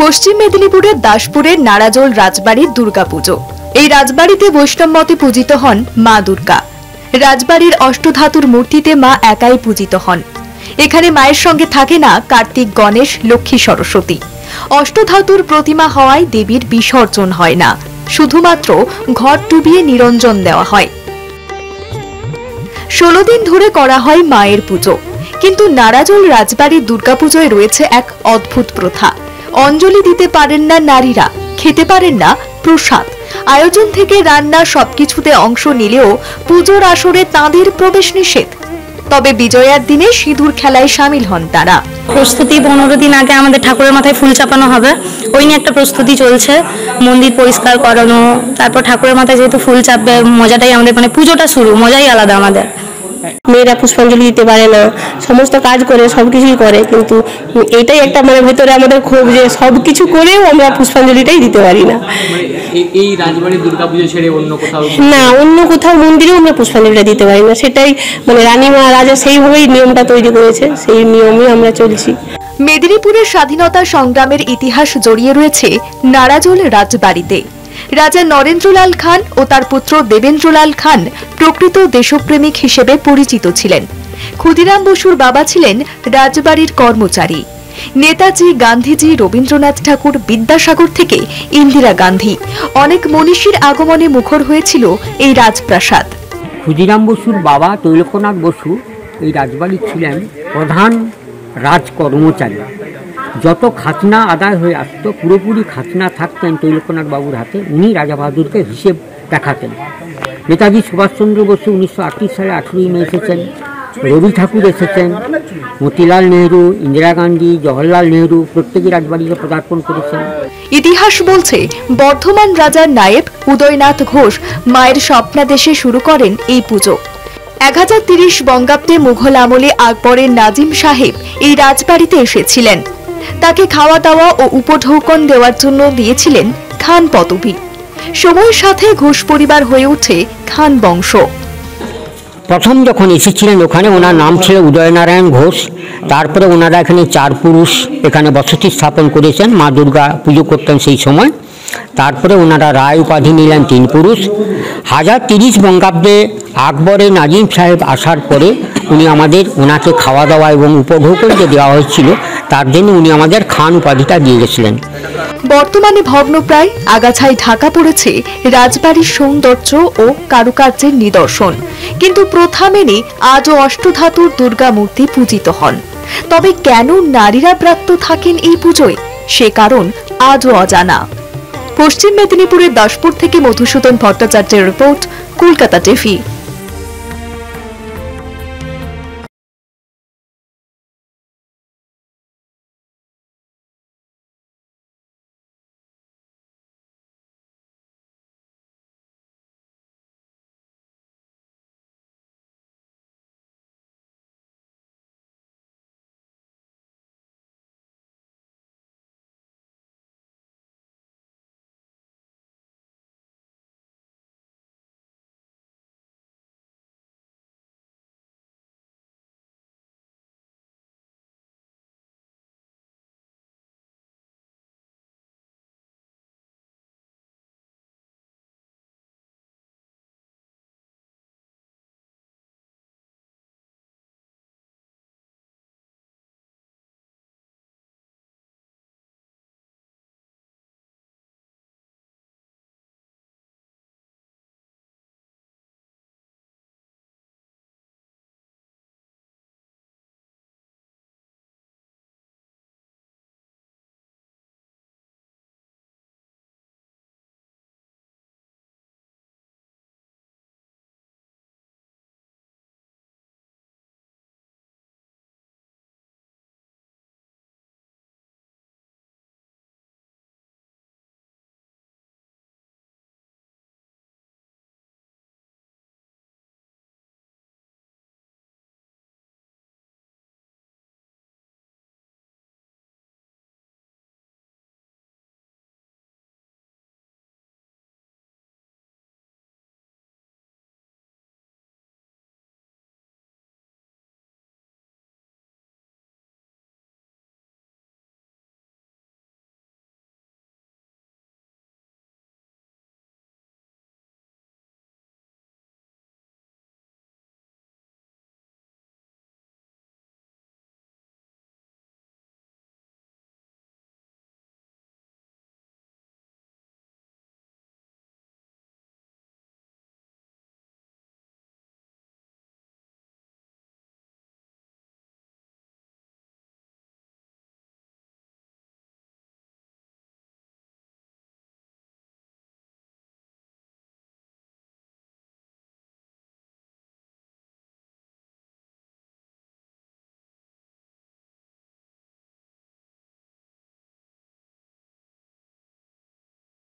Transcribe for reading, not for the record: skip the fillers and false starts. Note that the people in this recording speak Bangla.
পশ্চিম মেদিনীপুরের দাসপুরের নারাজোল রাজবাড়ির দুর্গাপুজো। এই রাজবাড়িতে বৈষ্ণব মতে পূজিত হন মা দুর্গা। রাজবাড়ির অষ্টধাতুর মূর্তিতে মা একাই পূজিত হন। এখানে মায়ের সঙ্গে থাকে না কার্তিক, গণেশ, লক্ষ্মী, সরস্বতী। অষ্টধাতুর প্রতিমা হওয়ায় দেবীর বিসর্জন হয় না, শুধুমাত্র ঘট ডুবিয়ে নিরঞ্জন দেওয়া হয়। 16 দিন ধরে করা হয় মায়ের পুজো। কিন্তু নারাজোল রাজবাড়ির দুর্গাপুজোয় রয়েছে এক অদ্ভুত প্রথা। অঞ্জলি দিতে পারেন না নারীরা, খেতে পারেন না প্রসাদ। আয়োজন থেকে রান্না সবকিছুতে অংশ নিলেও পুজোর আসরে তাঁদের প্রবেশ নিষেধ। তবে বিজয়ার দিনে সিঁদুর খেলায় সামিল হন তারা। প্রস্তুতি 15 দিন আগে আমাদের ঠাকুরের মাথায় ফুল চাপানো হবে, ওই নিয়ে একটা প্রস্তুতি চলছে। মন্দির পরিষ্কার করানো, তারপর ঠাকুরের মাথায় যেহেতু ফুল চাপবে, মজাটাই আমাদের, মানে পুজোটা শুরু, মজাই আলাদা আমাদের। মেয়েরা পুষ্পাঞ্জলি দিতে পারে না, সমস্ত কাজ করে, সবকিছুই করে, কিন্তু এটাই একটা মানে ভেতরে আমাদের ক্ষোভ যে সবকিছু করেও আমরা পুষ্পাঞ্জলিটাই দিতে পারি না। এই রাজবাড়ির দুর্গাপুজো ছেড়ে অন্য কোথাও না, অন্য কোথাও মন্দিরেও আমরা পুষ্পাঞ্জলিটা দিতে পারি না। সেটাই মানে রানীমা রাজা সেইভাবেই নিয়মটা তৈরি করেছে, সেই নিয়মে আমরা চলছি। মেদিনীপুরের স্বাধীনতা সংগ্রামের ইতিহাস জড়িয়ে রয়েছে নারাজোল রাজবাড়িতে। রাজা নরেন্দ্রলাল খান ও তার পুত্র দেবেন্দ্রলাল খান প্রকৃত দেশপ্রেমিক হিসেবে পরিচিত ছিলেন। ক্ষুদিরাম বসুর বাবা ছিলেন রাজবাড়ির কর্মচারী। নেতাজি, গান্ধীজি, রবীন্দ্রনাথ ঠাকুর, বিদ্যাসাগর থেকে ইন্দিরা গান্ধী, অনেক মনীষীর আগমনে মুখর হয়েছিল এই রাজপ্রাসাদ। ক্ষুদিরাম বসুর বাবা তৈলকনাথ বসু এই রাজবাড়ির ছিলেন প্রধান রাজকর্মচারী। যত খাজনা আদায় হয়ে আসতো পুরোপুরি খাজনা থাকতেন তৈলকনাথ বাবুর হাতে। উনি রাজা বাহাদুরকে হিসেব দেখাতেন। নেতাজি সুভাষচন্দ্র বসু 1938 সালে 18 মে এসেছেন। রবি ঠাকুর এসেছেন, মতিলাল নেহরু, ইন্দিরা গান্ধী, জওহরলাল নেহরু প্রত্যেকেই রাজবাড়িতে পদার্পণ করেছেন। ইতিহাস বলছে বর্ধমান রাজার নায়েব উদয়নাথ ঘোষ মায়ের স্বপ্নাদেশে শুরু করেন এই পুজো। 1030 বঙ্গাব্দে মুঘল আমলে আকবরের নাজিম সাহেব এই রাজবাড়িতে এসেছিলেন। তাকে খাওয়া দাওয়া ও উপঢৌকন দেওয়ার জন্য দিয়েছিলেন খান পদবী। সময়ের সাথে ঘোষ পরিবার হয়ে ওঠে খান বংশ। প্রথম যখন এসেছিলেন ওখানে ওনার নাম ছিল উদয়নারায়ণ ঘোষ। তারপরে ওনারা এখানে 4 পুরুষ এখানে বসতি স্থাপন করেছেন, মা দুর্গা পুজো করতেন সেই সময়। তারপরে ওনারা রায় উপাধি নিলেন 3 পুরুষ। 1030 বঙ্গাব্দে আকবরের নাজিম সাহেব আসার পরে উনি ওনাকে খাওয়া দাওয়া এবং উপঢৌকন যে দেওয়া হয়েছিল তার জন্য উনি আমাদের খান উপাধিটা দিয়ে গেছিলেন। বর্তমানে ভগ্নপ্রায় আগাছায় ঢাকা পড়েছে রাজবাড়ির সৌন্দর্য ও কারুকার্যের নিদর্শন। কিন্তু প্রথা মেনে আজও অষ্টধাতুর দুর্গা মূর্তি পূজিত হন। তবে কেন নারীরা ব্রাত্য থাকেন এই পুজোয়, সে কারণ আজও অজানা। পশ্চিম মেদিনীপুরের দাসপুর থেকে মধুসূদন ভট্টাচার্যের রিপোর্ট, কলকাতা টিভি।